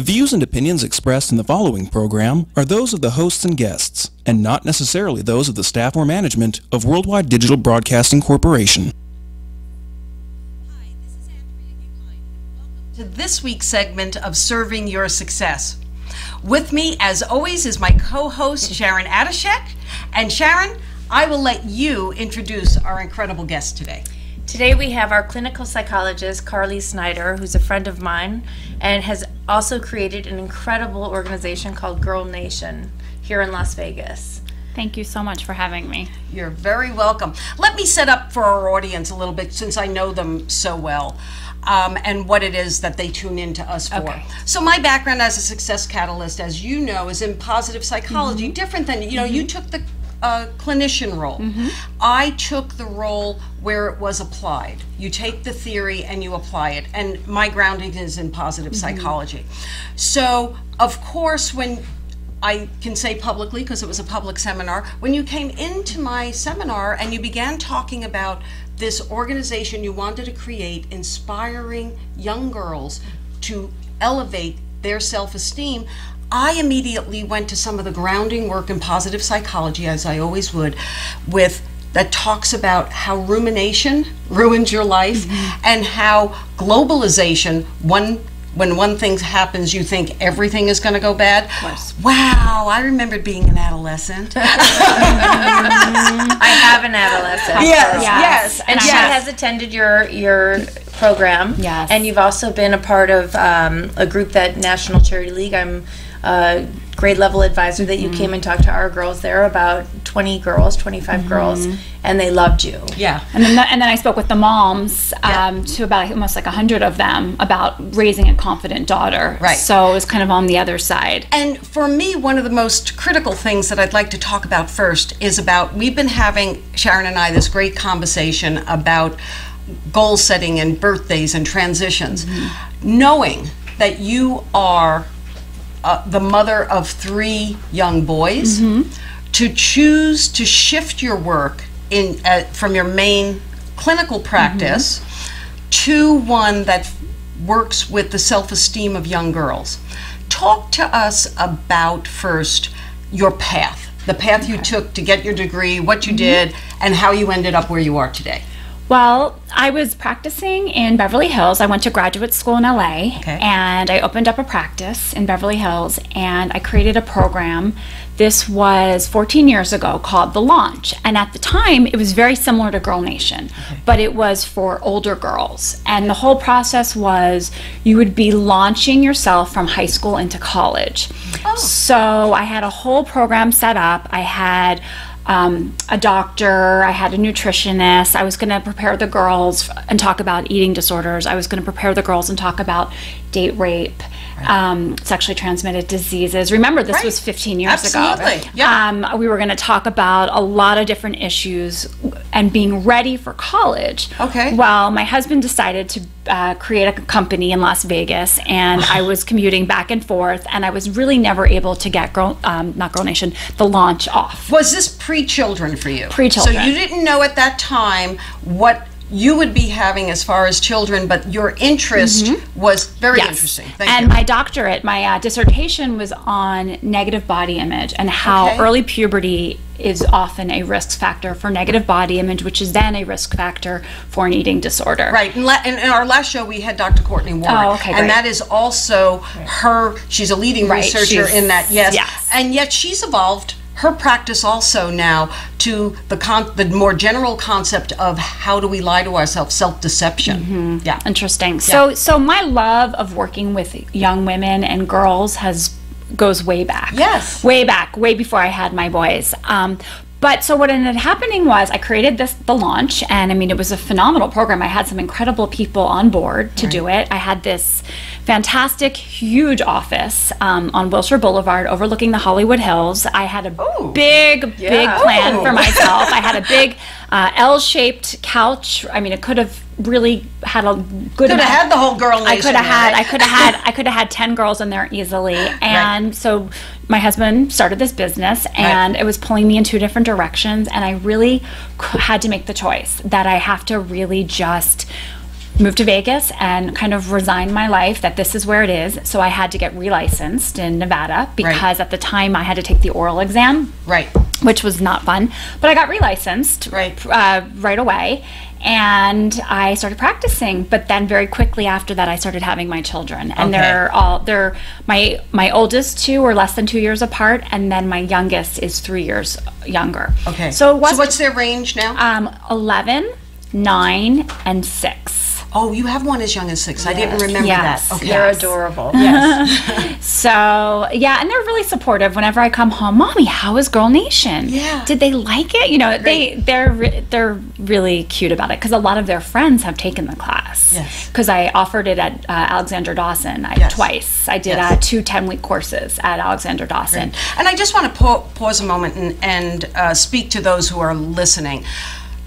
views and opinions expressed in the following program are those of the hosts and guests, and not necessarily those of the staff or management of Worldwide Digital Broadcasting Corporation. Hi, this is Andrea Gugline. Welcome to this week's segment of Serving Your Success. With me, as always, is my co-host, Sharon Adashek. And Sharon, I will let you introduce our incredible guest today. Today we have our clinical psychologist, Carly Snyder, who's a friend of mine and has also created an incredible organization called Girl Nation here in Las Vegas. Thank you so much for having me. You're very welcome. Let me set up for our audience a little bit since I know them so well. And what it is that they tune into us for. Okay. So my background as a success catalyst, as you know, is in positive psychology, different than, you know, you took the clinician role. I took the role where it was applied. You take the theory and you apply it, and my grounding is in positive psychology. So, of course, when I can say publicly, because it was a public seminar, when you came into my seminar and you began talking about this organization you wanted to create, inspiring young girls to elevate their self-esteem, I immediately went to some of the grounding work in positive psychology, as I always would, that talks about how rumination ruins your life and how globalization, when one thing happens, you think everything is going to go bad. Wow, I remembered being an adolescent. I have an adolescent. Yes. And she has attended your program. Yes. And you've also been a part of a group that National Charity League. I'm a grade level advisor that you came and talked to our girls there, about 20 girls, 25 girls, and they loved you. Yeah. And then I spoke with the moms to about almost like 100 of them about raising a confident daughter. Right. So it was kind of on the other side. And for me, one of the most critical things that I'd like to talk about first is about, we've been having, Sharon and I, this great conversation about goal setting and birthdays and transitions. Knowing that you are the mother of 3 young boys, to choose to shift your work in from your main clinical practice to one that works with the self-esteem of young girls. Talk to us about first your path, the path you took to get your degree, what you did, and how you ended up where you are today. Well, I was practicing in Beverly Hills. I went to graduate school in LA, and I opened up a practice in Beverly Hills, and I created a program. This was 14 years ago, called The Launch, and at the time it was very similar to Girl Nation, but it was for older girls, and the whole process was you would be launching yourself from high school into college. So I had a whole program set up. I had a doctor, I had a nutritionist. I was going to prepare the girls and talk about eating disorders. I was going to prepare the girls and talk about date rape, sexually transmitted diseases. Remember, this was 15 years ago. Yeah. We were going to talk about a lot of different issues and being ready for college. Well, my husband decided to create a company in Las Vegas, and I was commuting back and forth, and I was really never able to get not Girl Nation, The Launch off. Was this pre-children for you? Pre-children. So you didn't know at that time what you would be having as far as children, but your interest was very interesting. Thank you. My doctorate, my dissertation was on negative body image and how early puberty is often a risk factor for negative body image, which is then a risk factor for an eating disorder. Right. In our last show, we had Dr. Courtney Warwick. And that is also her, she's a leading researcher in that, and yet she's evolved her practice also now to the more general concept of how do we lie to ourselves, self-deception. Yeah. Interesting. So my love of working with young women and girls goes way back. Yes. Way back, way before I had my boys. But so what ended up happening was I created The Launch, and I mean, it was a phenomenal program. I had some incredible people on board to do it. I had this fantastic, huge office on Wilshire Boulevard overlooking the Hollywood Hills. I had a big plan for myself. I had a big L-shaped couch. I mean, it could have really had a good. Could have had the whole girl nation. I could have had 10 girls in there easily, and so my husband started this business, and it was pulling me in 2 different directions, and I really had to make the choice that I have to really just moved to Vegas and kind of resigned my life that this is where it is. So I had to get relicensed in Nevada because at the time I had to take the oral exam. Right. Which was not fun. But I got relicensed right away. And I started practicing, but then very quickly after that, I started having my children, and they're my oldest two are less than 2 years apart, and then my youngest is 3 years younger. Okay. So what's their range now? 11, 9, and 6. Oh, you have one as young as 6. I didn't remember that. Okay. They're adorable. Yes. So, yeah, and they're really supportive whenever I come home. Mommy, how is Girl Nation? Yeah. Did they like it? You know, they're really cute about it because a lot of their friends have taken the class. Yes. Because I offered it at Alexander Dawson twice. I did 2 10-week courses at Alexander Dawson. Great. And I just want to pause a moment and speak to those who are listening.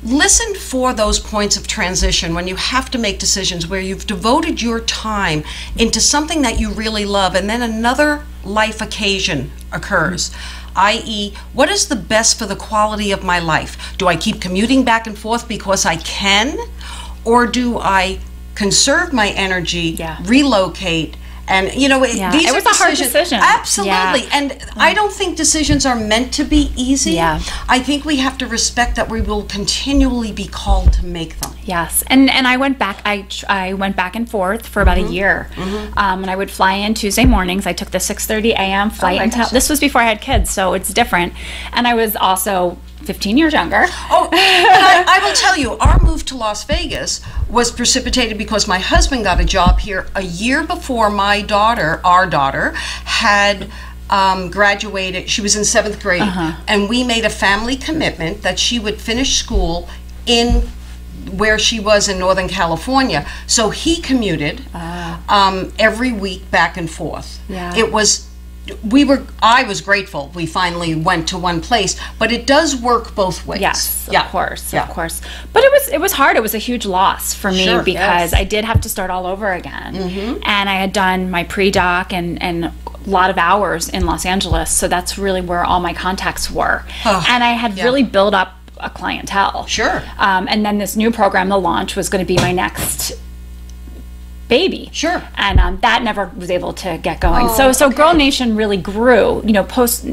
Listen for those points of transition when you have to make decisions where you've devoted your time into something that you really love, and then another life occasion occurs, i.e., what is the best for the quality of my life? Do I keep commuting back and forth because I can, or do I conserve my energy, relocate? And, you know, these it was are a hard decision. Absolutely. Yeah. And I don't think decisions are meant to be easy. Yeah. I think we have to respect that we will continually be called to make them. Yes. And I went back, I went back and forth for about a year. And I would fly in Tuesday mornings. I took the 6:30 a.m. flight until, this was before I had kids, so it's different. And I was also 15 years younger. Oh, and I will tell you, our move to Las Vegas was precipitated because my husband got a job here a year before our daughter, had graduated. She was in 7th grade, and we made a family commitment that she would finish school in where she was in Northern California. So he commuted every week back and forth. Yeah. I was grateful we finally went to one place, but it does work both ways. Yes, of course. But it was hard. It was a huge loss for me because I did have to start all over again. And I had done my pre-doc and a lot of hours in Los Angeles, so that's really where all my contacts were. And I had really built up a clientele. Sure. And then this new program, the launch, was going to be my next baby. Sure. And that never was able to get going. So Girl Nation really grew, you know,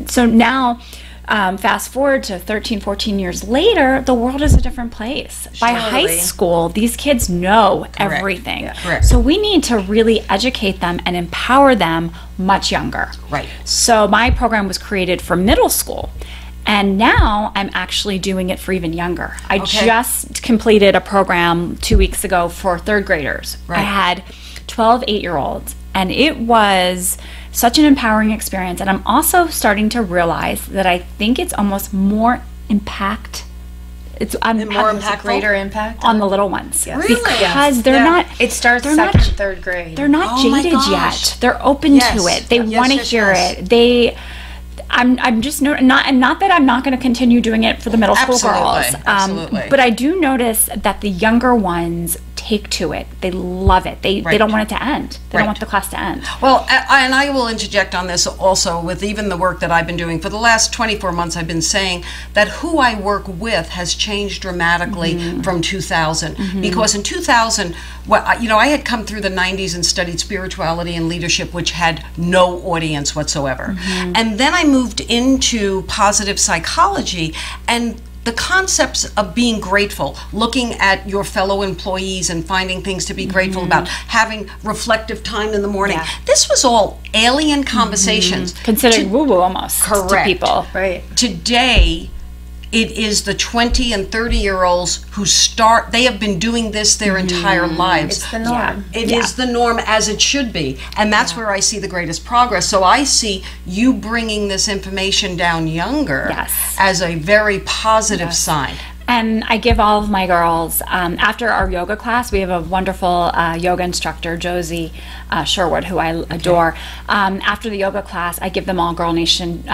so now fast forward to 13, 14 years later, the world is a different place. By high school, these kids know everything. Correct. So we need to really educate them and empower them much younger. Right. So my program was created for middle school. And now I'm actually doing it for even younger. I just completed a program 2 weeks ago for 3rd graders. I had 12 8-year-olds, and it was such an empowering experience. And I'm also starting to realize that I think it's almost more impact. It's greater impact on the little ones. Really? Because they're not. It starts they're 2nd, 3rd grade. They're not jaded yet. They're open to it. They want to hear it. I'm just not that I'm not going to continue doing it for the middle school girls. Absolutely. But I do notice that the younger ones take to it. They love it. They don't want it to end. They don't want the class to end. Well, and I will interject on this also with even the work that I've been doing. For the last 24 months, I've been saying that who I work with has changed dramatically from 2000. Because in 2000, I had come through the 90s and studied spirituality and leadership, which had no audience whatsoever. And then I moved into positive psychology, and the concepts of being grateful, looking at your fellow employees and finding things to be grateful about, having reflective time in the morning. This was all alien conversations. Considered woo-woo almost to people. Right. Today, it is the 20 and 30-year-olds who they have been doing this their entire lives. It's the norm. It is the norm, as it should be. And that's where I see the greatest progress. So I see you bringing this information down younger as a very positive sign. And I give all of my girls, after our yoga class, we have a wonderful yoga instructor, Josie Sherwood, who I adore. After the yoga class, I give them all Girl Nation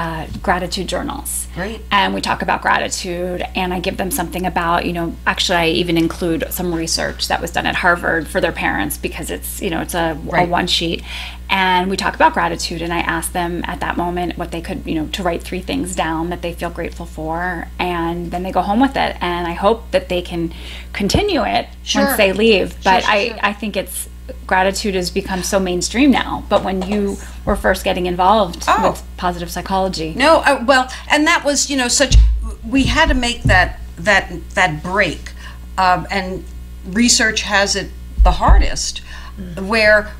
gratitude journals. Great. And we talk about gratitude, and I give them something about, actually I even include some research that was done at Harvard for their parents, because it's, it's a one sheet. And we talk about gratitude, and I ask them at that moment what they could, to write 3 things down that they feel grateful for, and then they go home with it. And I hope that they can continue it once they leave. But I think gratitude has become so mainstream now. But when you were first getting involved with positive psychology, well, and that was we had to make that break, and research has it the hardest, where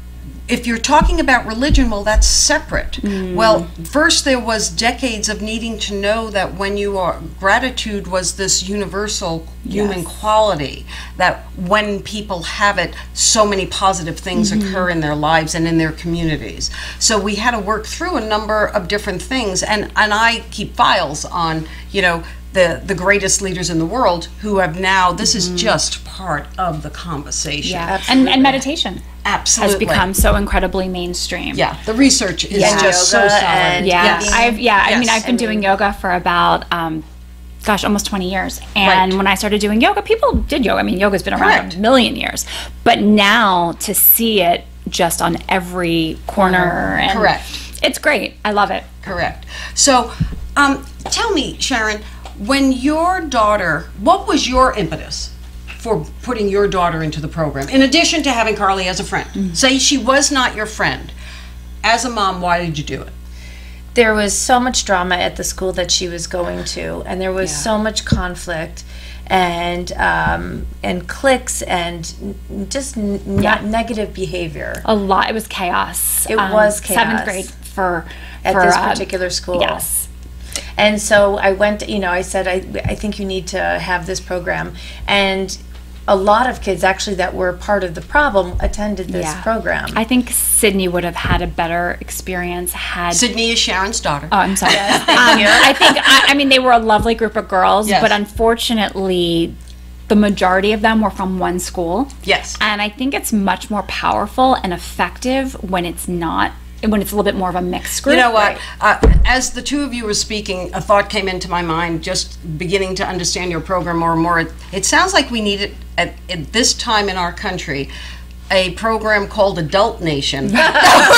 if you're talking about religion, well, that's separate. Well, first there was decades of needing to know that gratitude was this universal human quality, that when people have it, so many positive things occur in their lives and in their communities. So we had to work through a number of different things, and I keep files on, the greatest leaders in the world who have now, this is just part of the conversation. Yeah, and meditation. Absolutely. Has become so incredibly mainstream. Yeah, the research is just so solid. I've been doing yoga for about almost 20 years. And when I started doing yoga, people did yoga. I mean, yoga's been around a million years. But now to see it just on every corner, and it's great. I love it. Correct. So, tell me, Sharon, when your daughter, what was your impetus for putting your daughter into the program, in addition to having Carly as a friend? Say she was not your friend. As a mom, why did you do it? There was so much drama at the school that she was going to, and there was so much conflict and cliques and just negative behavior. A lot. It was chaos. It was chaos. 7th grade for this particular school. Yes. And so I went, I said, I think you need to have this program. And a lot of kids actually that were part of the problem attended this program. I think Sydney would have had a better experience had... Sydney is Sharon's daughter. Oh, I'm sorry. Yes, thank you. I mean, they were a lovely group of girls, but unfortunately, the majority of them were from one school. Yes. And I think it's much more powerful and effective when it's not, when it's a little bit more of a mixed group. You know what? As the two of you were speaking, a thought came into my mind, just beginning to understand your program more and more. It sounds like we need it at this time in our country, a program called Adult Nation that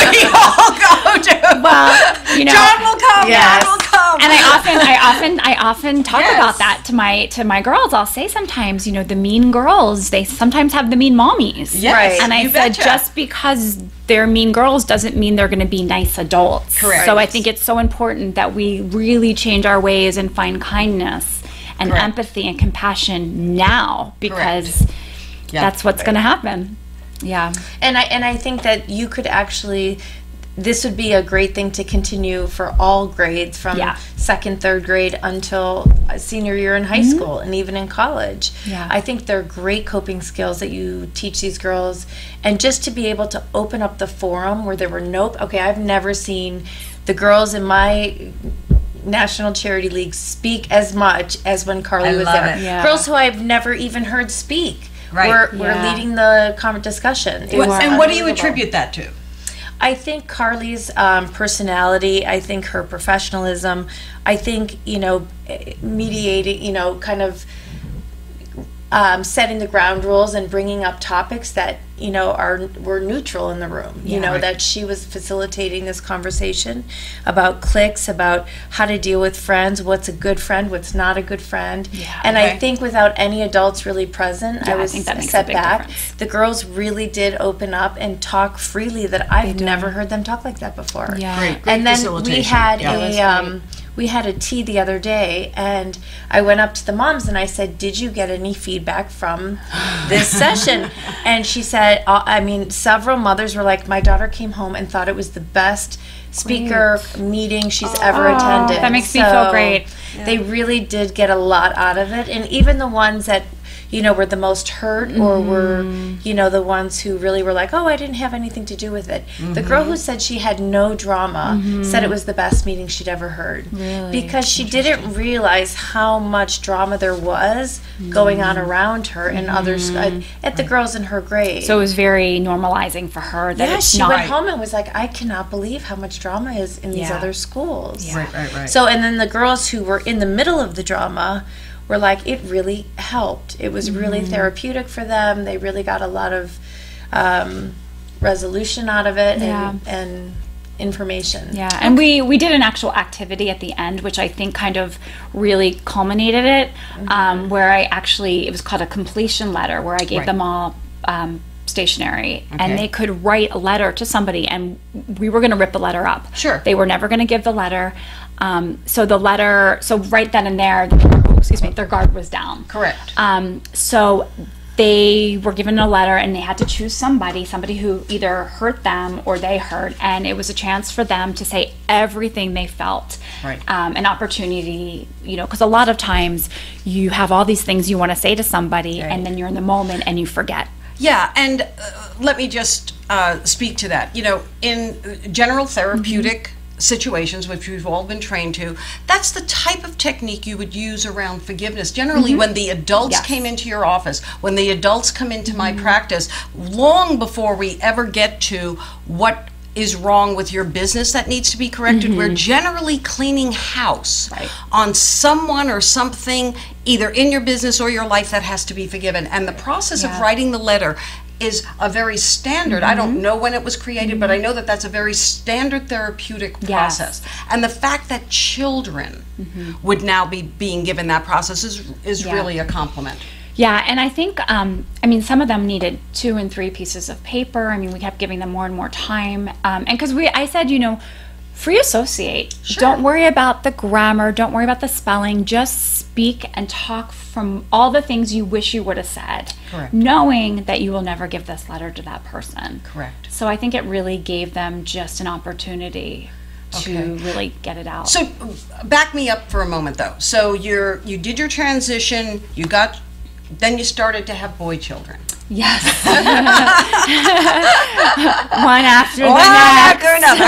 we all go to. Well, John will come. Yes. John will come. And I often talk about that to my girls. I'll say sometimes, the mean girls, they sometimes have the mean mommies. Yes. Right. And I said, just because they're mean girls doesn't mean they're going to be nice adults. Correct. So I think it's so important that we really change our ways and find kindness and empathy and compassion now, because that's what's going to happen. Yeah. And I think that you could actually, this would be a great thing to continue for all grades from 2nd, 3rd grade until senior year in high school and even in college. Yeah. I think they're great coping skills that you teach these girls, and just to be able to open up the forum where there were I've never seen the girls in my National Charity League speak as much as when Carly was there. Yeah. Girls who I've never even heard speak. We're leading the discussion. And what do you attribute that to? I think Carly's personality, I think her professionalism, I think, mediating, kind of setting the ground rules and bringing up topics that, were neutral in the room. That she was facilitating this conversation about cliques, about how to deal with friends, what's a good friend, what's not a good friend. And I think without any adults really present, I was set back. Difference. The girls really did open up and talk freely that I've never heard them talk like that before. Yeah. Great And then facilitation. we had a tea the other day, and I went up to the moms and I said, did you get any feedback from this session? And she said, several mothers were like, my daughter came home and thought it was the best speaker meeting she's ever attended. That makes me feel great. They really did get a lot out of it. And even the ones that were the most hurt, or were, the ones who really were like, oh, I didn't have anything to do with it. The girl who said she had no drama said it was the best meeting she'd ever heard. Really? Because she didn't realize how much drama there was going on around her and others, at the girls in her grade. So it was very normalizing for her that it's she not. went home and was like, I cannot believe how much drama is in these other schools. Yeah. Right. So, and then the girls who were in the middle of the drama were like, it really helped. It was really therapeutic for them. They really got a lot of resolution out of it Yeah. and information. Yeah, and we did an actual activity at the end, which I think kind of really culminated it, where it was called a completion letter, where I gave them all stationery, and they could write a letter to somebody, and we were going to rip the letter up. Sure. They were never going to give the letter. So right then and there, their guard was down. Correct. So they were given a letter, and they had to choose somebody who either hurt them or they hurt, and it was a chance for them to say everything they felt. Right. An opportunity, because a lot of times you have all these things you want to say to somebody, and then you're in the moment and you forget. Yeah, and let me just speak to that. In general therapeutic situations, which we've all been trained to, that's the type of technique you would use around forgiveness. Generally, when the adults came into your office, when the adults come into my practice, long before we ever get to what is wrong with your business that needs to be corrected, we're generally cleaning house on someone or something, either in your business or your life, that has to be forgiven. And the process of writing the letter is a very standard, I don't know when it was created, but I know that that's a very standard therapeutic process. And the fact that children would now be being given that process is really a compliment. Yeah, and I think, some of them needed 2 and 3 pieces of paper. We kept giving them more and more time. And because I said, free associate. Sure. Don't worry about the grammar. Don't worry about the spelling. Just speak and talk from all the things you wish you would have said. Correct. Knowing that you will never give this letter to that person. Correct. So I think it really gave them just an opportunity to really get it out. So back me up for a moment, though. So you did your transition, then you started to have boy children. Yes. One after another.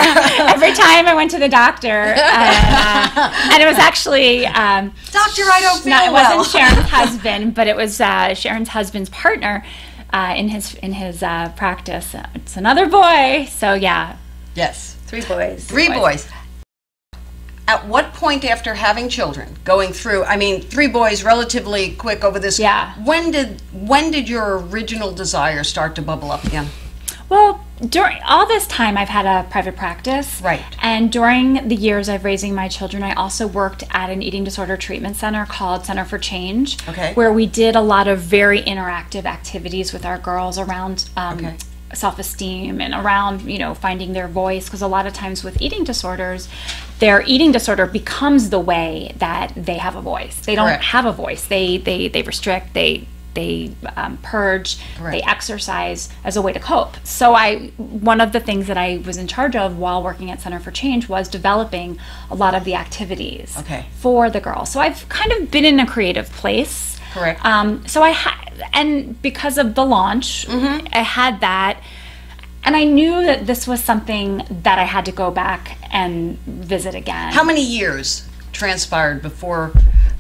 Every time I went to the doctor, and it was actually Doctor, I don't feel it well. wasn't Sharon's husband, but it was Sharon's husband's partner in his practice. It's another boy. So yeah. Yes. 3 boys. 3 boys. At what point after having children, going through, 3 boys relatively quick over this, when did your original desire start to bubble up again? Well, during all this time, I've had a private practice. Right. And during the years of raising my children, I also worked at an eating disorder treatment center called Center for Change, where we did a lot of very interactive activities with our girls around self-esteem and around, finding their voice. Because a lot of times with eating disorders, their eating disorder becomes the way that they have a voice. They don't have a voice. They restrict, they purge, they exercise as a way to cope. So one of the things that I was in charge of while working at Center for Change was developing a lot of the activities for the girls. So I've kind of been in a creative place. Correct. So and because of the launch, I had that, and I knew that this was something that I had to go back and visit again. How many years transpired before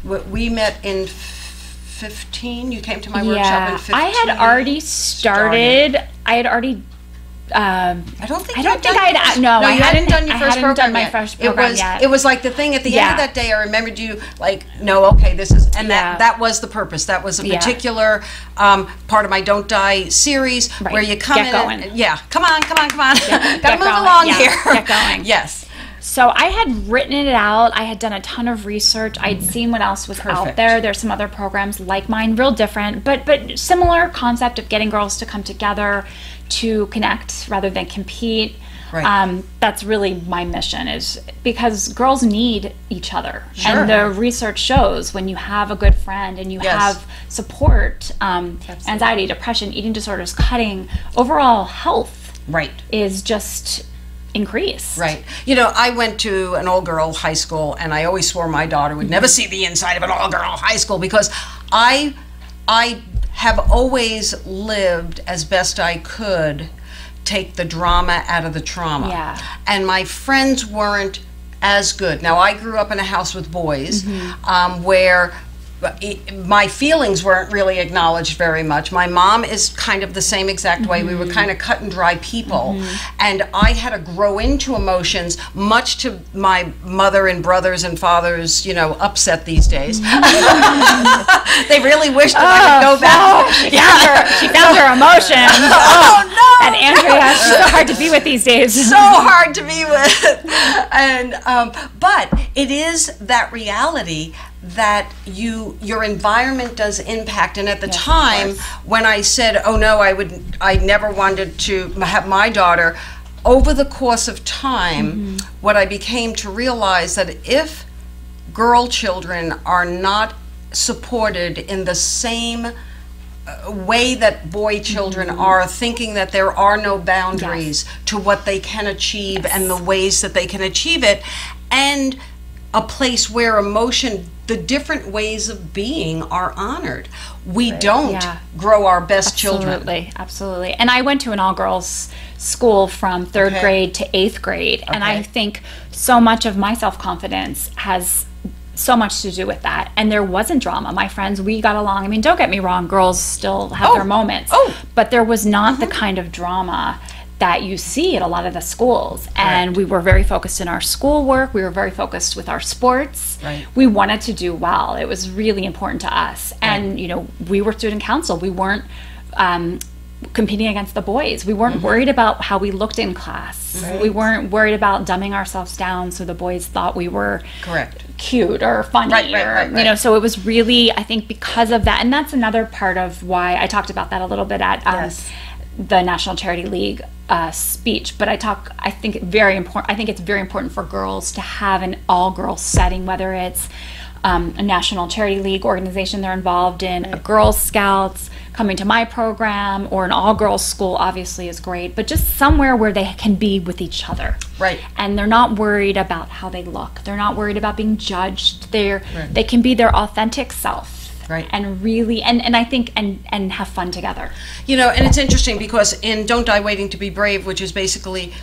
we met in 15? You came to my workshop in 15? I had already started. I had already. I hadn't done your first program yet. First program yet. It was like the thing at the end of that day. I remembered you this is, and that was the purpose. That was a particular part of my Don't Die series where you come come on. Gotta move along here. Get going. Yes. So I had written it out. I had done a ton of research. I'd seen what else was out there. There's some other programs like mine, real different, but similar concept of getting girls to come together to connect rather than compete. Right. That's really my mission, is because girls need each other. And the research shows when you have a good friend and you have support, anxiety, depression, eating disorders, cutting, overall health is just increase. Right. I went to an all-girl high school, and I always swore my daughter would never see the inside of an all-girl high school, because I have always lived as best I could take the drama out of the trauma. Yeah. And my friends weren't as good. Now, I grew up in a house with boys where my feelings weren't really acknowledged very much. My mom is kind of the same exact way. We were kind of cut and dry people. And I had to grow into emotions, much to my mother and brothers and fathers, you know, upset these days. They really wish that I could go back. She found her emotion. Oh, no! And Andrea, she's so hard to be with these days. So hard to be with. And but it is that reality that your environment does impact. And at the time when I said, oh no, I never wanted to have my daughter, over the course of time, what I became to realize that if girl children are not supported in the same way that boy children are, thinking that there are no boundaries to what they can achieve and the ways that they can achieve it, and a place where emotion, the different ways of being, are honored, we don't grow our best children. Absolutely. And I went to an all-girls school from third grade to 8th grade, and I think so much of my self-confidence has so much to do with that. And there wasn't drama. My friends, we got along. I mean, don't get me wrong, girls still have their moments, but there was not the kind of drama that you see at a lot of the schools. And we were very focused in our schoolwork. We were very focused with our sports. We wanted to do well. It was really important to us. And, you know, we were student council. We weren't competing against the boys. We weren't worried about how we looked in class. We weren't worried about dumbing ourselves down so the boys thought we were cute or funny. You know, so it was really, I think, because of that. And that's another part of why I talked about that a little bit at the National Charity League speech. But I think it's very important for girls to have an all-girls setting, whether it's a National Charity League organization they're involved in, a Girl Scouts, coming to my program, or an all-girls school obviously is great, but just somewhere where they can be with each other. And they're not worried about how they look. They're not worried about being judged. They can be their authentic self. And really, and I think, and have fun together. You know, and it's interesting because in Don't Die Waiting to Be Brave, which is basically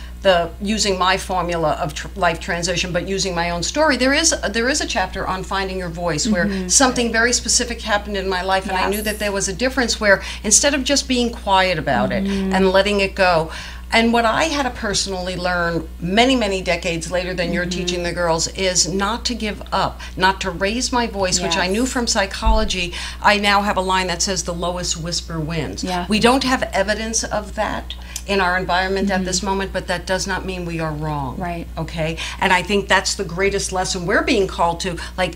using my formula of life transition, but using my own story, there is a chapter on finding your voice, where something very specific happened in my life, and I knew that there was a difference where instead of just being quiet about it and letting it go. And what I had to personally learn many, many decades later than you're teaching the girls is not to give up, not to raise my voice, which I knew from psychology. I now have a line that says the lowest whisper wins. We don't have evidence of that in our environment at this moment, but that does not mean we are wrong. Okay? And I think that's the greatest lesson we're being called to. Like,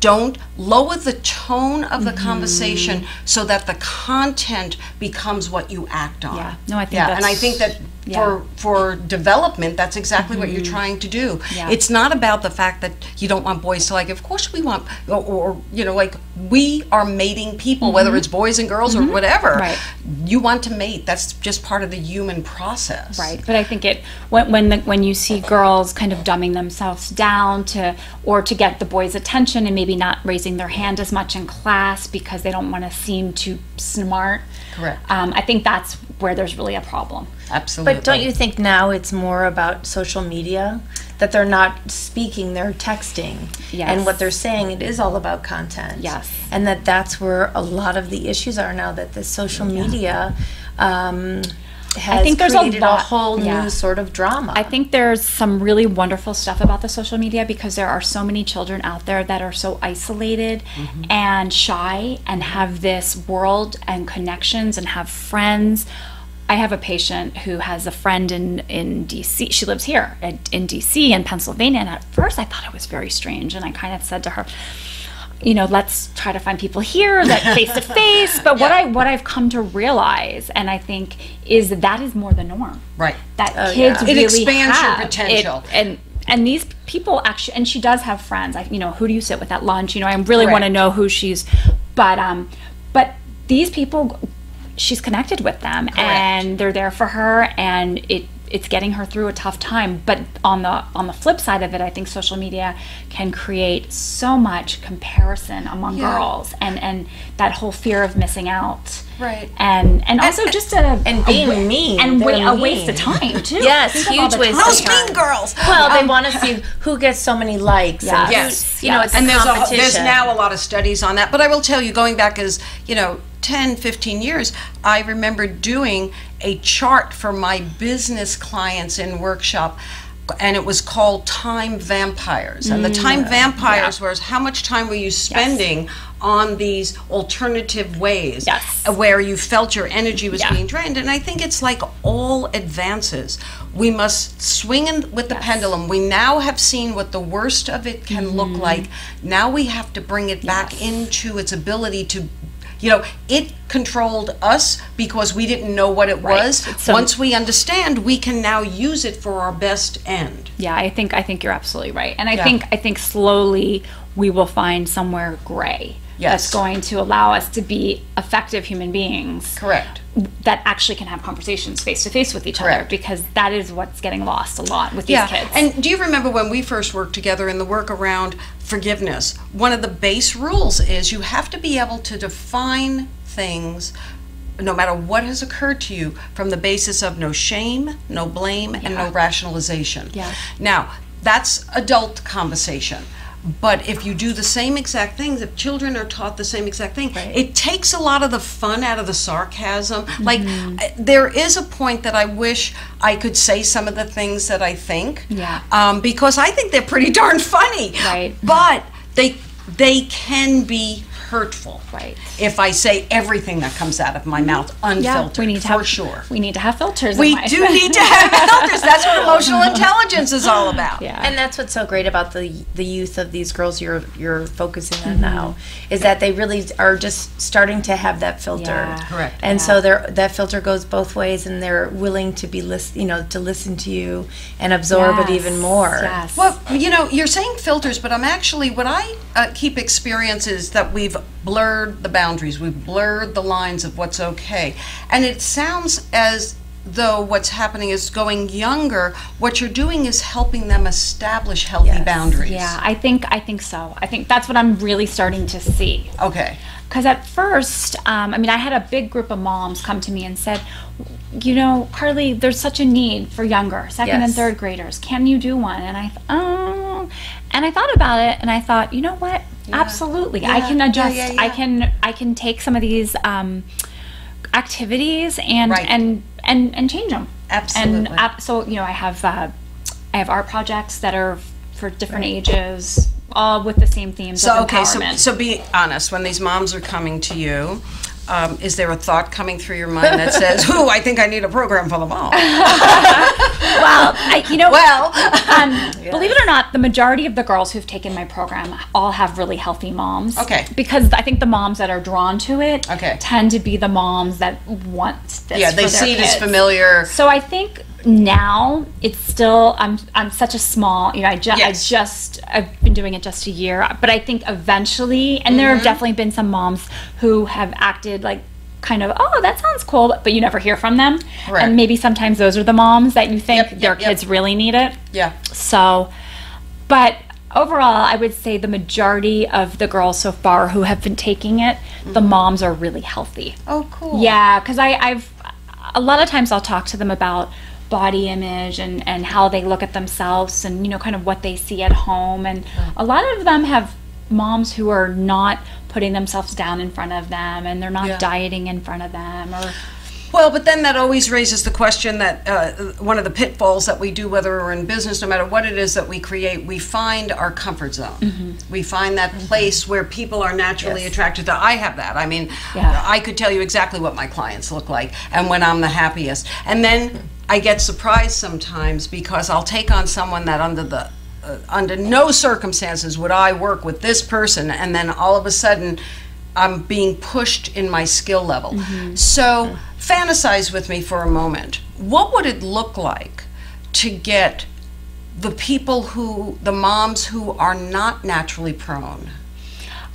don't lower the tone of the conversation so that the content becomes what you act on. I think and I think that for development, that's exactly what you're trying to do. It's not about the fact that you don't want boys to, like, of course we want, or you know, like, we are mating people, whether it's boys and girls or whatever. You want to mate. That's just part of the human process. But I think when you see girls kind of dumbing themselves down to get the boys' attention and maybe not raising their hand as much in class because they don't want to seem too smart. I think that's where there's really a problem. Absolutely. But don't you think now it's more about social media? That they're not speaking, they're texting. And what they're saying, it is all about content. And that's where a lot of the issues are now, that the social media has created a whole new sort of drama. I think there's some really wonderful stuff about the social media, because there are so many children out there that are so isolated and shy and have this world and connections and have friends. I have a patient who has a friend in D.C. She lives here in D.C. and Pennsylvania, and at first I thought it was very strange, and I kind of said to her, you know, let's try to find people here that face to face. But what I've come to realize, and I think, is that is more the norm. That kids really it expands have your potential. And these people actually, and she does have friends. You know, who do you sit with at lunch? You know, I really want to know who she's. But these people, she's connected with them, and they're there for her, and it's getting her through a tough time. But on the flip side of it, I think social media can create so much comparison among girls, and that whole fear of missing out Right. And also just and being mean and they're a mean. waste of time too. Yes, Think of all huge the waste time. of Those time. mean girls. Well, they want to see who gets so many likes. Yes. And Yes. you know, it's And a competition. there's now a lot of studies on that. But I will tell you, going back as, 10, 15 years, I remember doing a chart for my business clients in workshop, and it was called Time Vampires. And the Time Vampires was how much time were you spending on these alternative ways where you felt your energy was being drained. And I think it's like all advances. We must swing with the pendulum. We now have seen what the worst of it can look like. Now we have to bring it back into its ability to, it controlled us because we didn't know what it was. Once we understand, we can now use it for our best end. Yeah, I think you're absolutely right. And I think slowly we will find somewhere gray that's going to allow us to be effective human beings. Correct. That actually can have conversations face to face with each other, because that is what's getting lost a lot with these kids. And do you remember when we first worked together in the work around forgiveness? One of the base rules is you have to be able to define things, no matter what has occurred to you, from the basis of no shame, no blame, and no rationalization. Yeah. Now, that's adult conversation. But if you do the same exact things, if children are taught the same exact thing, it takes a lot of the fun out of the sarcasm. Like, there is a point that I wish I could say some of the things that I think, because I think they're pretty darn funny. Right. But they can be hurtful. Right. If I say everything that comes out of my mouth unfiltered, we need to for sure. We need to have filters. We do need to have filters. That's what emotional intelligence is all about. Yeah. And that's what's so great about the youth of these girls you're focusing on now, is that they really are just starting to have that filter. Yeah. Correct. And so that filter goes both ways, and they're willing to be to listen to you and absorb it even more. Yes. Well, you're saying filters, but I'm actually, what I keep experience is that we've blurred the boundaries, we've blurred the lines of what's okay. And it sounds as though what's happening is going younger, what you're doing is helping them establish healthy boundaries. Yeah, I think so. I think that's what I'm really starting to see. Okay. Because at first, I had a big group of moms come to me and said, Carly, there's such a need for younger, second and third graders. Can you do one? And I thought about it, and I thought, you know what? Absolutely, I can adjust. I can take some of these activities and change them. Absolutely. And so I have art projects that are for different ages, all with the same themes of empowerment. So be honest. When these moms are coming to you, is there a thought coming through your mind that says, "Ooh, I think I need a program for them all"? Believe it or not, the majority of the girls who've taken my program all have really healthy moms. Okay. Because I think the moms that are drawn to it tend to be the moms that want this. Yeah, they for their see it as kids. familiar. So I think now it's still I'm such a small I've been doing it just a year, but I think eventually, and there have definitely been some moms who have acted like kind of, oh, that sounds cool, but you never hear from them. Correct. And maybe sometimes those are the moms that you think their kids really need it. Yeah. So, but overall, I would say the majority of the girls so far who have been taking it, the moms are really healthy. Oh, cool. Yeah, because I've a lot of times I'll talk to them about body image and how they look at themselves and kind of what they see at home, and a lot of them have moms who are not putting themselves down in front of them, and they're not dieting in front of them, or well, but then that always raises the question that one of the pitfalls that we do, whether we're in business, no matter what it is that we create, we find our comfort zone. We find that place where people are naturally attracted to. I have that. I mean, I could tell you exactly what my clients look like and when I'm the happiest. And then I get surprised sometimes because I'll take on someone that under no circumstances would I work with this person, and then all of a sudden I'm being pushed in my skill level. So fantasize with me for a moment. What would it look like to get the moms who are not naturally prone?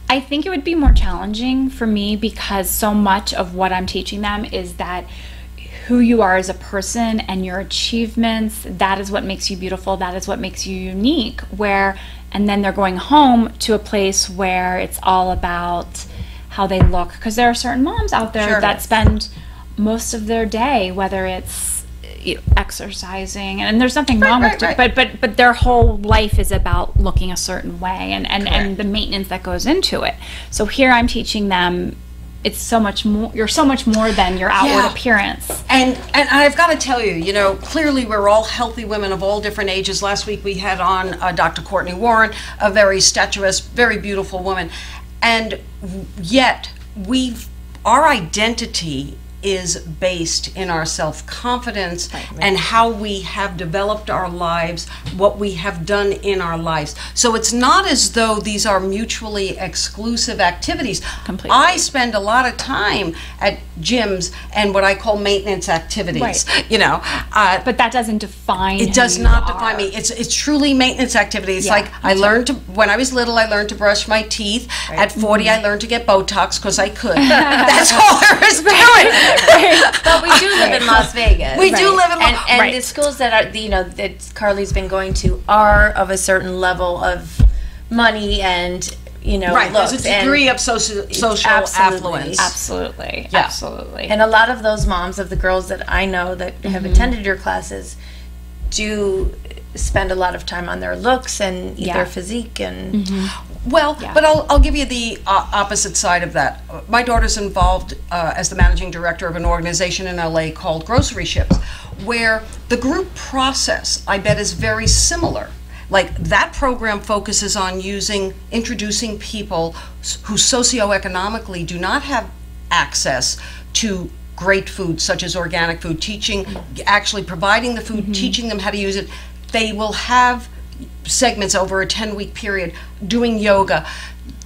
I think it would be more challenging for me, because so much of what I'm teaching them is that who you are as a person and your achievements, that is what makes you beautiful, that is what makes you unique. And then they're going home to a place where it's all about how they look, because there are certain moms out there Sure. that spend most of their day, whether it's exercising, and there's nothing wrong with it, but their whole life is about looking a certain way, and the maintenance that goes into it. So here I'm teaching them it's so much more, you're so much more than your outward appearance. And I've got to tell you, you know, clearly we're all healthy women of all different ages. Last week we had on Dr. Courtney Warren, a very statuesque, very beautiful woman, and yet our identity is based in our self-confidence and how we have developed our lives, what we have done in our lives. So it's not as though these are mutually exclusive activities. Completely. I spend a lot of time at gyms and what I call maintenance activities, you know. But that doesesn't define It does not define me. It's truly maintenance activities. Like I learned to, when I was little, I learned to brush my teeth. At 40, I learned to get Botox because I could. That's all there is to it. But we do live in Las Vegas. We do live in and the schools that are, you know, that Carly's been going to are of a certain level of money and, you know, looks. There's a degree of social affluence. Absolutely. Yeah. Absolutely. And a lot of those moms of the girls that I know that have attended your classes do spend a lot of time on their looks and their physique and Well, but I'll give you the opposite side of that. My daughter's involved as the managing director of an organization in LA called Grocery Ships, where the group process, I bet, is very similar. Like that program focuses on introducing people who socioeconomically do not have access to great food, such as organic food, actually providing the food, teaching them how to use it. They will have segments over a 10-week period doing yoga,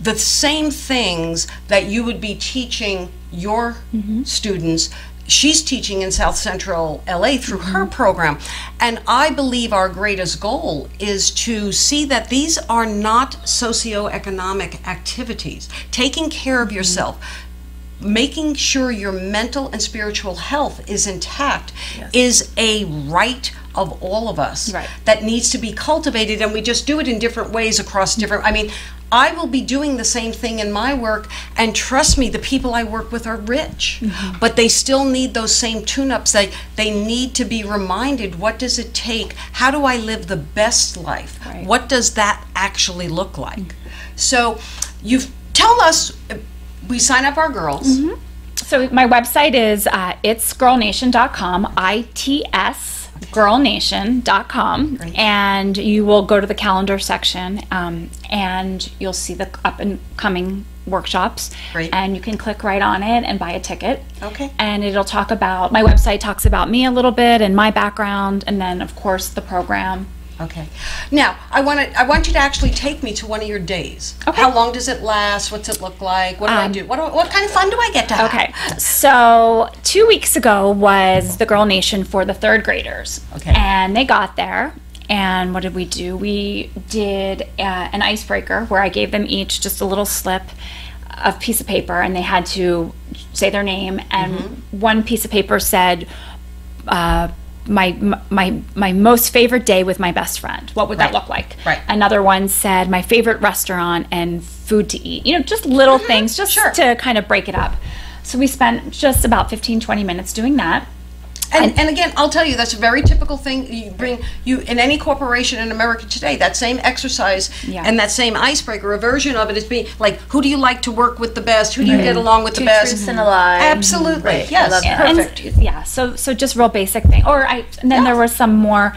the same things that you would be teaching your students. She's teaching in South Central LA through her program. And I believe our greatest goal is to see that these are not socioeconomic activities. Taking care of yourself, making sure your mental and spiritual health is intact is a right of all of us that needs to be cultivated, and we just do it in different ways across different, I mean, I will be doing the same thing in my work, and trust me, the people I work with are rich, but they still need those same tune-ups. They need to be reminded, what does it take? How do I live the best life? What does that actually look like? So tell us, we sign up our girls. So my website is itsgirlnation.com, girlnation.com, and you will go to the calendar section and you'll see the up and coming workshops. And you can click right on it and buy a ticket. And it'll talk about, my website talks about me a little bit and my background, and then of course the program. Now, I want you to actually take me to one of your days. How long does it last? What's it look like? What do I do? What kind of fun do I get to have? So 2 weeks ago was the Girl Nation for the third graders. And they got there, and what did we do? We did an icebreaker where I gave them each just a little slip of piece of paper, and they had to say their name, and one piece of paper said, my most favorite day with my best friend. What would that look like? Another one said my favorite restaurant and food to eat. You know, just little things, just to kind of break it up. So we spent just about 15-20 minutes doing that. And again, I'll tell you, that's a very typical thing. You in any corporation in America today, that same exercise and that same icebreaker, a version of it is being like, who do you like to work with the best? Who do you get along with the best? Truths and a lie. Absolutely. Yes. Perfect. And, so just real basic thing. And then there was some more.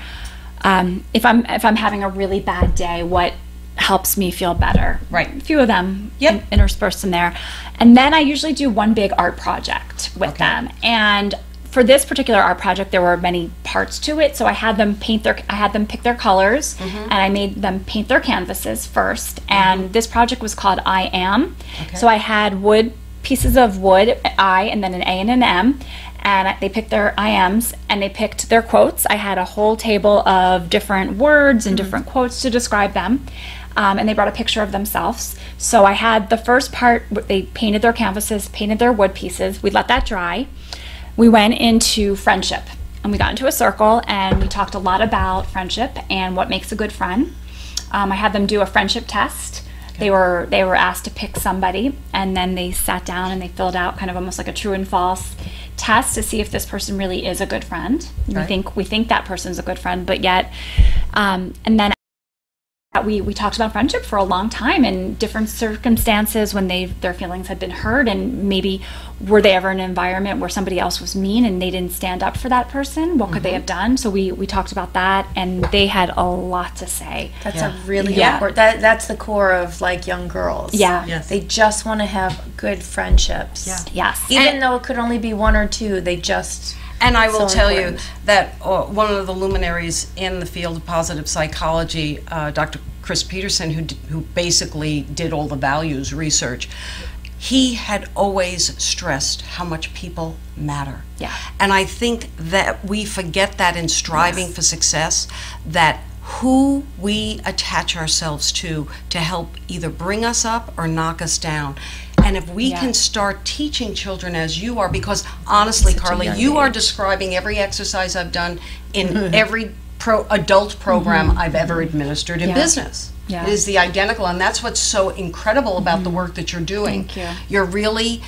If I'm having a really bad day, what helps me feel better? A few of them interspersed in there, and then I usually do one big art project with them. And for this particular art project, there were many parts to it, so I had them pick their colors, and I made them paint their canvases first. And this project was called I Am. So I had pieces of wood, I, and then an A and an M, and they picked their I Ams, and they picked their quotes. I had a whole table of different words and different quotes to describe them, and they brought a picture of themselves. So I had the first part, they painted their canvases, painted their wood pieces. We let that dry. We went into friendship, and we got into a circle, and we talked a lot about friendship and what makes a good friend. I had them do a friendship test, They were asked to pick somebody, and then they sat down and they filled out kind of almost like a true and false test to see if this person really is a good friend. Right. We think that person's a good friend, but yet, and then we talked about friendship for a long time in different circumstances when their feelings had been hurt, and maybe were they ever in an environment where somebody else was mean and they didn't stand up for that person? What could they have done? So we talked about that, and they had a lot to say. That's a really important, that's the core of like young girls. Yeah. Yes. They just want to have good friendships. Yeah. Yes. Even though it could only be one or two, they just... And I will So tell important. you that one of the luminaries in the field of positive psychology, Dr. Chris Peterson, who basically did all the values research, he had always stressed how much people matter. Yeah. And I think that we forget that in striving for success, that who we attach ourselves to help either bring us up or knock us down. And if we can start teaching children as you are, because honestly, Carly, you are describing every exercise I've done in every adult program I've ever administered in business. Yeah. It is the identical, and that's what's so incredible about the work that you're doing. Thank you. You're really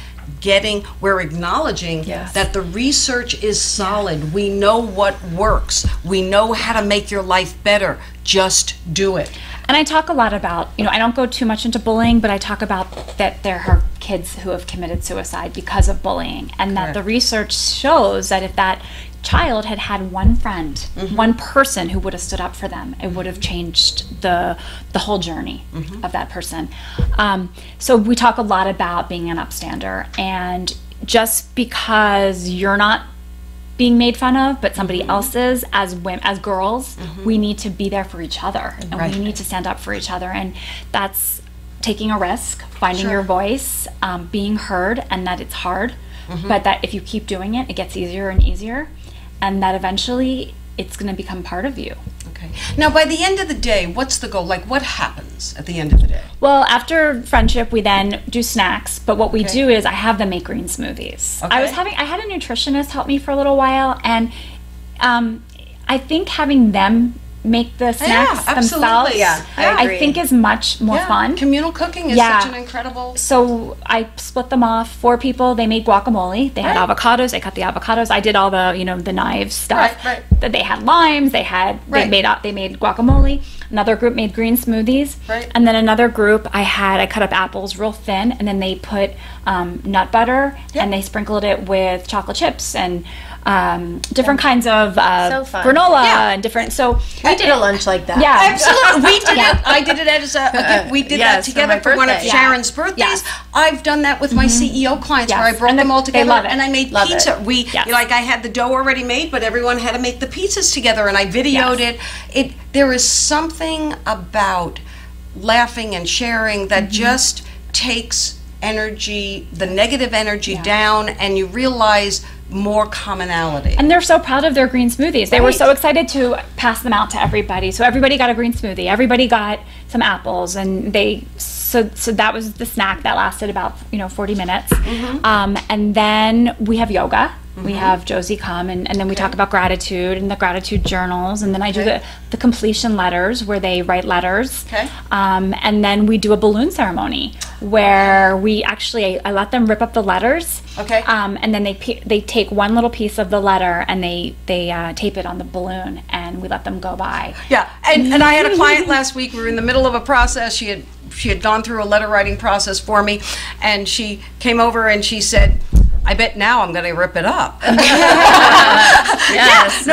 we're acknowledging that the research is solid. We know what works. We know how to make your life better. Just do it. And I talk a lot about, I don't go too much into bullying, but I talk about that there are kids who have committed suicide because of bullying, and that the research shows that if that child had had one friend, one person who would have stood up for them, it would have changed the whole journey of that person. So we talk a lot about being an upstander, and just because you're not being made fun of, but somebody else is, as girls, we need to be there for each other, and we need to stand up for each other, and that's taking a risk, finding your voice, being heard, and that it's hard, but that if you keep doing it, it gets easier and easier, and that eventually it's going to become part of you. Okay. Now, by the end of the day, what's the goal? Like, what happens at the end of the day? Well, after friendship, we then do snacks. But what we do is I have them make green smoothies. Okay. I had a nutritionist help me for a little while, and I think having them make the snacks themselves, I think is much more fun. Communal cooking is such an incredible... So I split them off. 4 people, they made guacamole. They had avocados. They cut the avocados. I did all the, the knives stuff. They had limes. They made guacamole. Another group made green smoothies. And then another group, I cut up apples real thin, and then they put nut butter, and they sprinkled it with chocolate chips and different kinds of granola and different. So we did a lunch like that. Yeah, absolutely. We did it. I did it as a we did that together for one of Sharon's birthdays. I've done that with my CEO clients where I brought them all together and I made pizza. I had the dough already made, but everyone had to make the pizzas together, and I videoed it. There is something about laughing and sharing that just takes energy, the negative energy down, and you realize more commonality. And they're so proud of their green smoothies. They were so excited to pass them out to everybody. So everybody got a green smoothie. Everybody got some apples, and so that was the snack that lasted about 40 minutes. And then we have yoga. We have Josie come, and then we talk about gratitude and the gratitude journals, and then I do the completion letters where they write letters. And then we do a balloon ceremony where I let them rip up the letters. And then they take one little piece of the letter and they tape it on the balloon, and we let them go by. And I had a client last week. We were in the middle of a process. She had gone through a letter writing process for me, and she came over and she said, I bet now I'm going to rip it up. No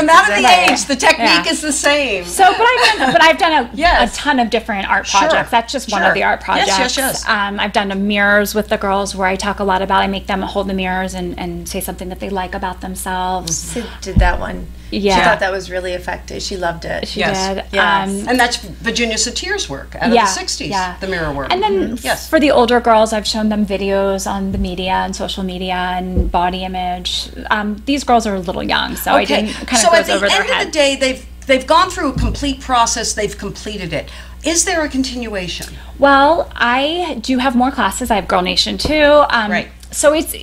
matter the age, the technique is the same. So, but I've done a ton of different art projects. That's just one of the art projects. I've done mirrors with the girls where I talk a lot about, I make them hold the mirrors and say something that they like about themselves. Sid did that one. She thought that was really effective. She loved it. She did. And that's Virginia Satir's work out of the 60s, the mirror work. And then for the older girls, I've shown them videos on the media and social media and body image. These girls are a little young, so I didn't kind of goes over their head. So at the end of the day, they've gone through a complete process. They've completed it. Is there a continuation? Well, I do have more classes. I have Girl Nation too. So it's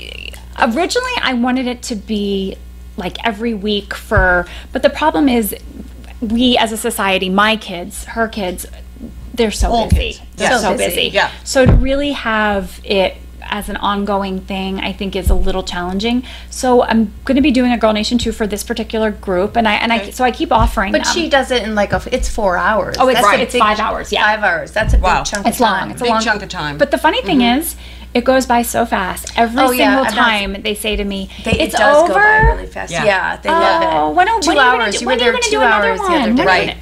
originally I wanted it to be like every week but the problem is we as a society, my kids, her kids, they're so All busy. kids. They're Yeah. so So busy. busy. Yeah. So to really have it as an ongoing thing, I think is a little challenging. So I'm going to be doing a Girl Nation 2 for this particular group, and so I keep offering But them. she does it in like it's 4 hours. Oh, it's- That's a it's big 5 hours, yeah. 5 hours. That's a Wow. big chunk It's of time. long. It's a Big long chunk of time. But the funny thing is, it goes by so fast. Every Oh, yeah, single I'm not- time they say to me, It "It's does over." go by really fast. Yeah. Yeah, they love it. Oh, when are you 2 gonna hours. do- You when were are you there gonna 2 do another hours the one? other When day. are you Right. gonna-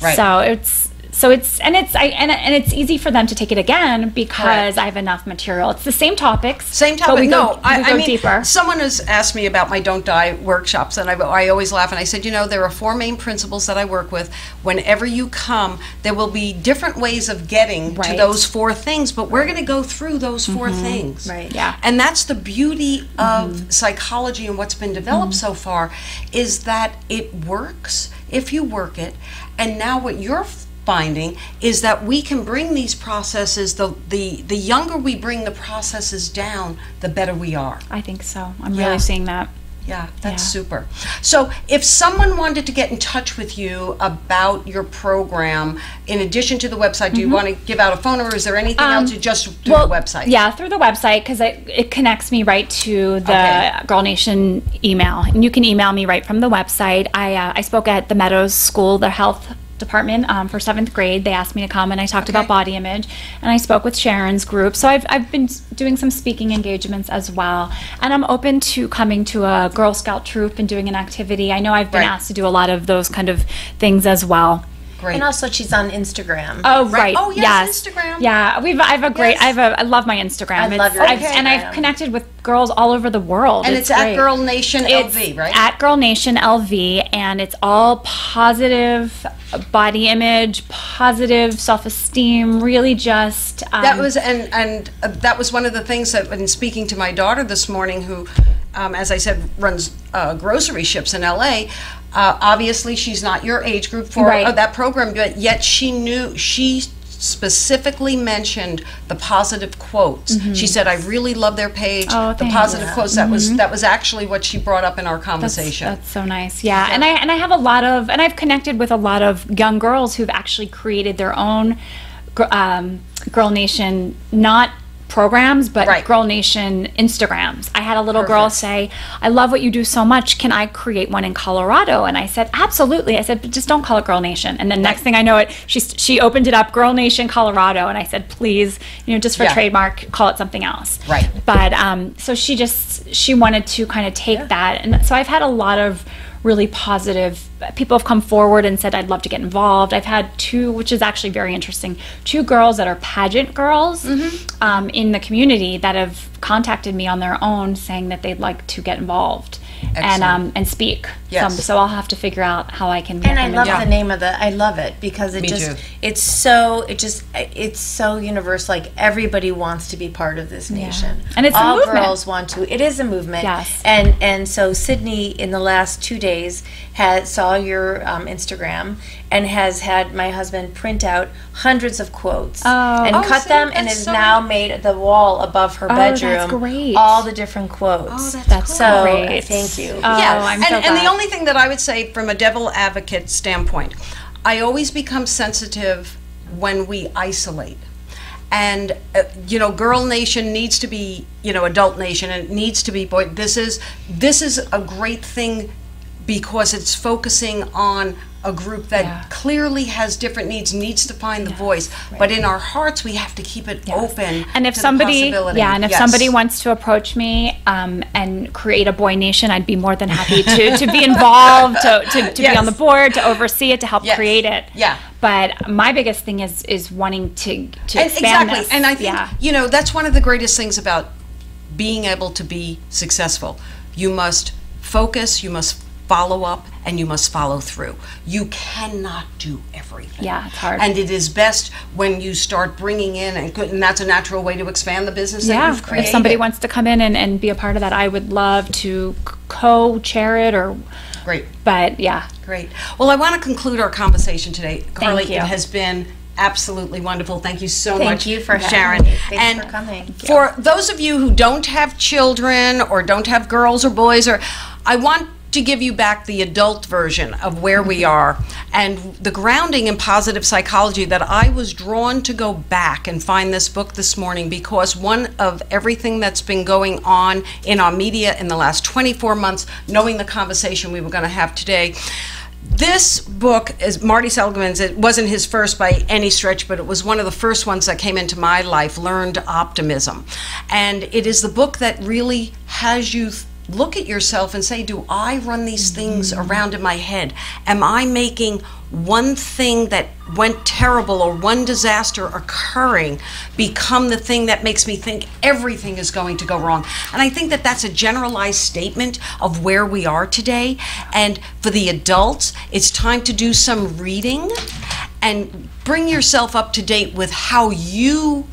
Right. So it's easy for them to take it again because Correct. I have enough material. It's the same topics. Same but topic. we No, go, I we go mean, deeper. someone has asked me about my Don't Die workshops, and I always laugh, and I said, there are 4 main principles that I work with. Whenever you come, there will be different ways of getting to Right. those 4 things, but we're going to go through those 4 things. Right. Yeah. And that's the beauty of psychology and what's been developed so far, is that it works if you work it. And now what you're finding is that we can bring these processes, the younger we bring the processes down, the better we are. I think so. I'm Yeah. really seeing that. Yeah, that's Yeah. super. So if someone wanted to get in touch with you about your program, in addition to the website, do you want to give out a phone number? Is there anything else? You just do the website? Yeah, through the website because it connects me right to the Okay. Girl Nation email, and you can email me right from the website. I spoke at the Meadows School, the health department for 7th grade. They asked me to come, and I talked about body image, and I spoke with Sharon's group. So I've been doing some speaking engagements as well, and I'm open to coming to a Girl Scout troop and doing an activity. I know I've been Right. asked to do a lot of those kind of things as well. Great. And also, she's on Instagram. Oh right. Oh, yes, Instagram. Yeah, I have a great. Yes. I love my Instagram. I love your And I've Instagram. connected with girls all over the world. and it's at great. Girl Nation It's LV, right? at Girl Nation LV, and it's all positive body image, positive self-esteem. Really, just That was that was one of the things that, when speaking to my daughter this morning, who, as I said, runs grocery ships in LA. Obviously, she's not your age group for Right. that program, but yet she specifically mentioned the positive quotes. She said, "I really love their page. Oh, the thanks. positive quotes." That was actually what she brought up in our conversation. That's so nice. Yeah. And I have and I've connected with a lot of young girls who've actually created their own Girl Nation, not programs, but Right. Girl Nation Instagrams. I had a little girl say, "I love what you do so much. Can I create one in Colorado?" And I said, "Absolutely." I said, "But just don't call it Girl Nation." And then next thing I know it, she opened it up, Girl Nation Colorado, and I said, "Please, just for Yeah. trademark, call it something else." Right. But so she wanted to kind of take that, and so I've had a lot of really positive people have come forward and said, "I'd love to get involved." I've had 2, which is actually very interesting, 2 girls that are pageant girls in the community that have contacted me on their own saying that they'd like to get involved and speak. Yes. So I'll have to figure out how I can get And I them love involved. the name of I love it because Me too. it's so universal. Like everybody wants to be part of this nation. And it's a all movement. girls want to. It is a movement. Yes. And so Sydney in the last 2 days saw your Instagram and has had my husband print out hundreds of quotes and Oh, cut see, them and that's has so now made the wall above her that's bedroom great. all the different quotes. Oh, That's so great. thank you. Oh, Yeah, I'm so and glad. the only thing that I would say from a devil advocate standpoint, I always become sensitive when we isolate. And Girl Nation needs to be Adult Nation, and it needs to be boy. This is a great thing because it's focusing on a group that Yeah. clearly has different needs to find the voice. But in our hearts, we have to keep it open. And if to the somebody, possibility. yeah, and if Yes. somebody wants to approach me and create a Boy Nation, I'd be more than happy to be involved, to be Yes. on the board, to oversee it, to help Yes. create it. Yeah. But my biggest thing is wanting to expand exactly. this. And I think yeah. that's one of the greatest things about being able to be successful. You must focus, you must follow up, and you must follow through. You cannot do everything. Yeah, it's hard. And it is best when you start bringing in, and that's a natural way to expand the business that Yeah, you've created. if somebody wants to come in and be a part of that, I would love to co-chair it Great. but yeah. Great. Well, I want to conclude our conversation today. Carly, you. it has been absolutely wonderful. Thank you so Thank much, you for having Sharon. me. Thanks and for coming. For those of you who don't have children or don't have girls or boys, I want to give you back the adult version of where we are and the grounding in positive psychology that I was drawn to go back and find this book this morning, because one of everything that's been going on in our media in the last 24 months, knowing the conversation we were going to have today, this book is Marty Seligman's. It wasn't his first by any stretch, but it was one of the first ones that came into my life, Learned Optimism. And it is the book that really has you look at yourself and say, do I run these things around in my head? Am I making one thing that went terrible or one disaster occurring become the thing that makes me think everything is going to go wrong? And I think that that's a generalized statement of where we are today. And for the adults, it's time to do some reading and bring yourself up to date with how you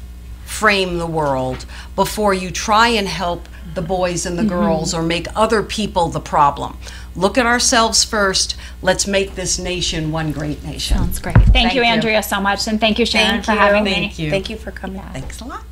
frame the world before you try and help the boys and the girls or make other people the problem. Look at ourselves first. Let's make this nation one great nation. Sounds great. Thank you, Andrea, so much. And thank you, Sharon, for having me. Thank you. Thank you for coming. Thanks a lot.